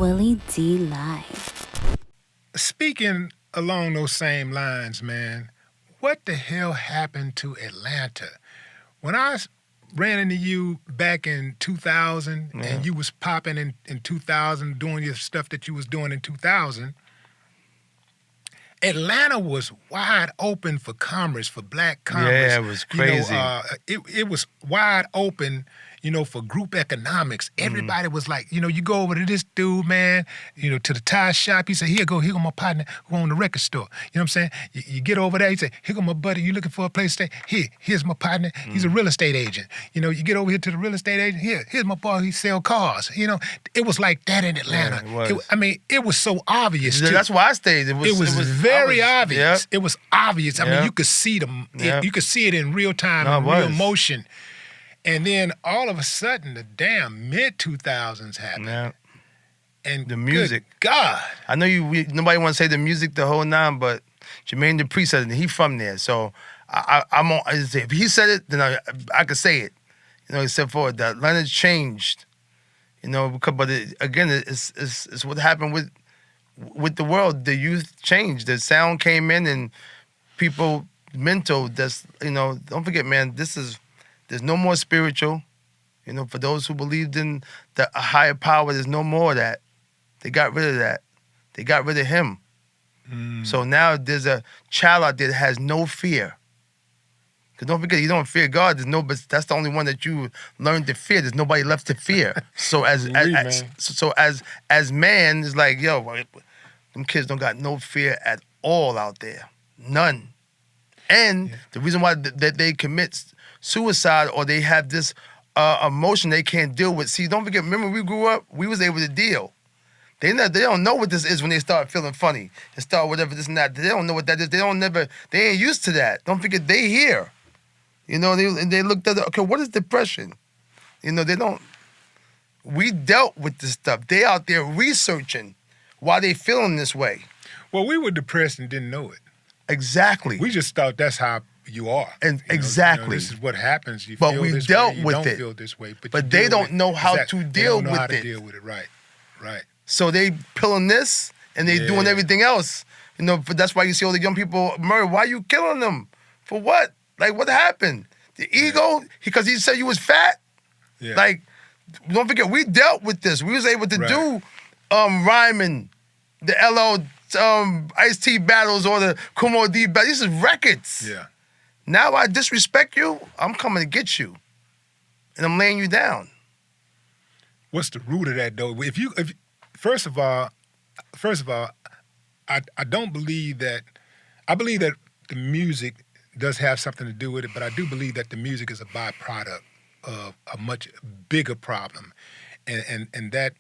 Willie D Live. Speaking along those same lines, man, what the hell happened to Atlanta? When ran into you back in 2000 and you was popping in 2000, doing your stuff that you was doing in 2000, Atlanta was wide open for commerce, for black commerce. Yeah, it was crazy. It was wide open, for group economics. Everybody was like, you go over to this dude, man, to the tire shop. He said, here go my partner who own the record store. You know what I'm saying? You get over there, he say, here go my buddy, you looking for a place to stay? Here's my partner, he's a real estate agent. You get over here to the real estate agent, here's my boy, he sell cars. It was like that in Atlanta. Yeah, it was. It was so obvious, too. That's why I stayed. It was very obvious. Yep. It was obvious. I mean, you could see them. Yep. You could see it in real time, in real motion. And then all of a sudden, the damn mid-2000s happened. Yeah. And the music. Good God. I know nobody want to say the music the whole nine, but Jermaine Dupri said it. He from there. So I'm on. If he said it, then I could say it. Except for that Atlanta changed. But it's what happened with the world. The youth changed. The sound came in and people mental. Don't forget, man, there's no more spiritual. For those who believed in a higher power, there's no more of that. They got rid of that. They got rid of him. So now there's a child out there that has no fear. Because don't forget, you don't fear God. But that's the only one that you learn to fear. There's nobody left to fear. So as man, it's like, yo, them kids don't got no fear at all out there. None. And the reason why that they commit suicide or they have this emotion they can't deal with. See, don't forget, remember we grew up, we was able to deal. They don't know what this is when they start feeling funny. They start whatever this and that. They don't know what that is. They ain't used to that. Don't forget, they here. They looked at okay, what is depression? They don't. We dealt with this stuff. They out there researching why they feeling this way. Well, we were depressed and didn't know it. Exactly. We just thought that's how you are. And exactly. This is what happens. You but feel we this dealt way, you with don't it. Feel this way, but they don't know how to deal with it. They don't know how to deal with it. Right. So they pilling this and they doing everything else. But that's why you see all the young people murder. Why you killing them? For what? Like, what happened? The ego? Because he said you was fat? Yeah. Like, don't forget, we dealt with this. We was able to do rhyming, the LO Ice-T battles or the Kumo D battles. These is records. Yeah. Now I disrespect you, I'm coming to get you. And I'm laying you down. What's the root of that, though? First of all, I don't believe that. I believe that the music does have something to do with it, but I do believe that the music is a byproduct of a much bigger problem, and that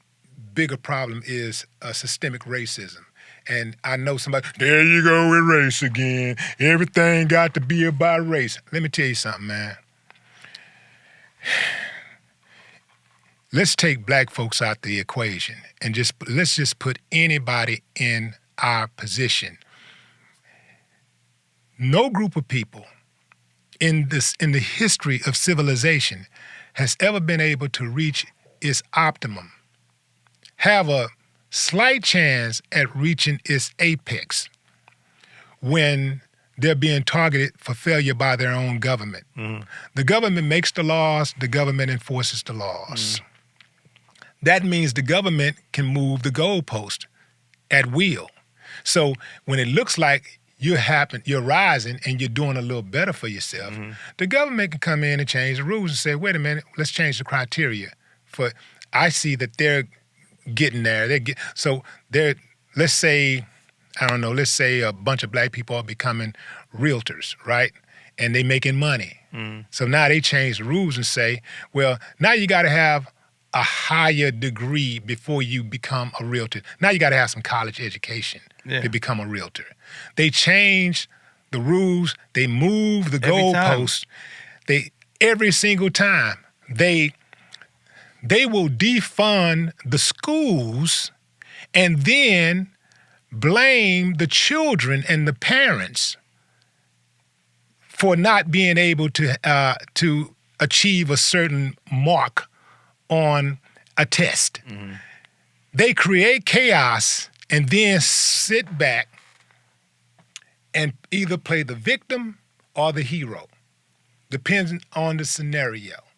bigger problem is systemic racism. And I know somebody, there you go with race again. Everything got to be about race. Let me tell you something, man. Let's take black folks out the equation and let's just put anybody in our position. No group of people in the history of civilization has ever been able to reach its optimum, have a slight chance at reaching its apex when they're being targeted for failure by their own government. The government makes the laws, the government enforces the laws. That means the government can move the goalpost at will. So when it looks like you're rising and you're doing a little better for yourself, the government can come in and change the rules and say, wait a minute, let's change the criteria. I see that they're getting there. Let's say a bunch of black people are becoming realtors, right? And they making money. So now they change the rules and say, well, now you got to have a higher degree before you become a realtor. Now you got to have some college education to become a realtor. They change the rules. They move the goalpost. Every single time. They will defund the schools and then blame the children and the parents for not being able to achieve a certain mark on a test. They create chaos and then sit back and either play the victim or the hero, depends on the scenario.